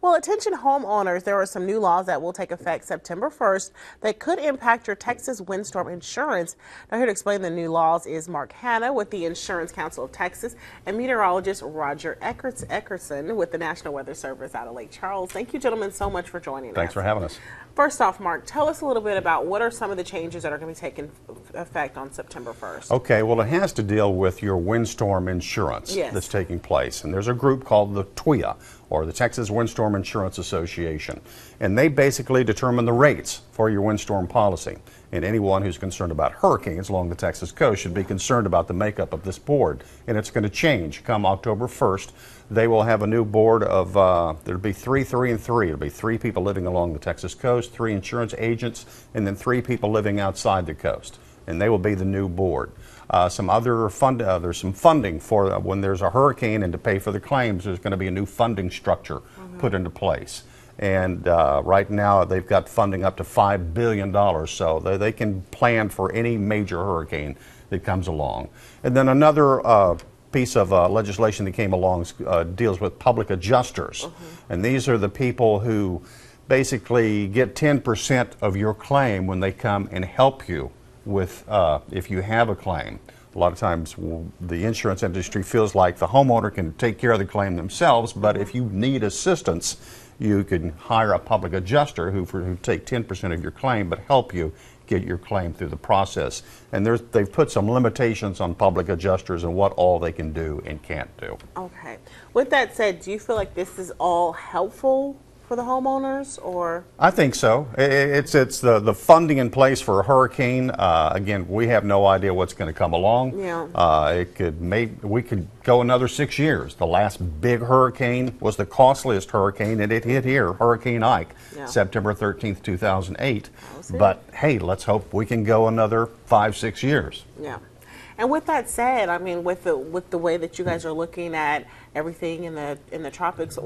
Well, attention homeowners, there are some new laws that will take effect September 1st that could impact your Texas windstorm insurance. Now, here to explain the new laws is Mark Hanna with the Insurance Council of Texas and meteorologist Roger Erickson with the National Weather Service out of Lake Charles. Thank you, gentlemen, so much for joining us. Thanks for having us. First off, Mark, tell us a little bit about what are some of the changes that are going to be taking effect on September 1st. Okay, well, it has to deal with your windstorm insurance that's taking place. And there's a group called the TWIA, or the Texas Windstorm Insurance Association. And they basically determine the rates for your windstorm policy. And anyone who's concerned about hurricanes along the Texas coast should be concerned about the makeup of this board. And it's going to change come October 1st. They will have a new board of, there'll be 3, 3, and 3. It'll be 3 people living along the Texas coast, 3 insurance agents, and then 3 people living outside the coast. And they will be the new board. There's some funding for when there's a hurricane, and to pay for the claims, there's going to be a new funding structure put into place. And right now they've got funding up to $5 billion, so they can plan for any major hurricane that comes along. And then another piece of legislation that came along deals with public adjusters. And these are the people who basically get 10% of your claim when they come and help you with if you have a claim. A lot of times the insurance industry feels like the homeowner can take care of the claim themselves, but if you need assistance, you can hire a public adjuster who take 10% of your claim but help you get your claim through the process. And they've put some limitations on public adjusters and what all they can do and can't do. Okay. With that said, do you feel like this is all helpful for the homeowners, or? I think so. It's the funding in place for a hurricane. Again, we have no idea what's going to come along. Yeah. We could go another 6 years. The last big hurricane was the costliest hurricane, and it hit here, Hurricane Ike, September 13th, 2008. But hey, let's hope we can go another 5, 6 years. Yeah. And with that said, I mean, with the way that you guys are looking at everything in the tropics,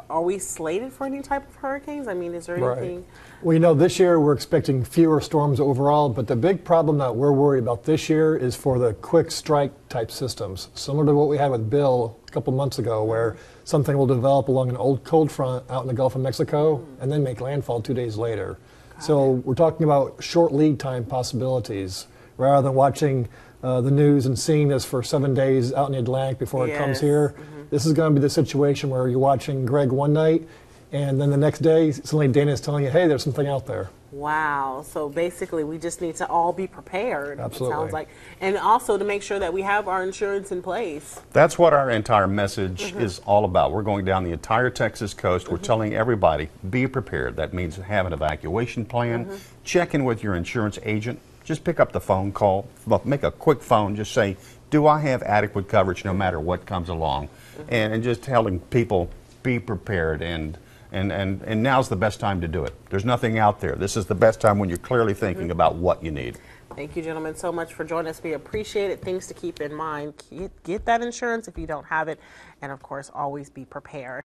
are we slated for any type of hurricanes? I mean, is there anything? Well, you know, this year we're expecting fewer storms overall, but the big problem that we're worried about this year is for the quick strike type systems, similar to what we had with Bill a couple months ago, where something will develop along an old cold front out in the Gulf of Mexico and then make landfall 2 days later. So we're talking about short lead time possibilities rather than watching the news and seeing this for 7 days out in the Atlantic before it comes here. This is going to be the situation where you're watching Greg one night, and then the next day, suddenly Dana's telling you, hey, there's something out there. Wow. So basically, we just need to all be prepared. Absolutely. It sounds like. And also to make sure that we have our insurance in place. That's what our entire message is all about. We're going down the entire Texas coast. We're telling everybody, be prepared. That means have an evacuation plan. Check in with your insurance agent. Just pick up the phone call, make a quick phone, just say, do I have adequate coverage no matter what comes along? And just telling people, be prepared, and now's the best time to do it. There's nothing out there. This is the best time when you're clearly thinking about what you need. Thank you, gentlemen, so much for joining us. We appreciate it. Things to keep in mind. Get that insurance if you don't have it, and of course, always be prepared.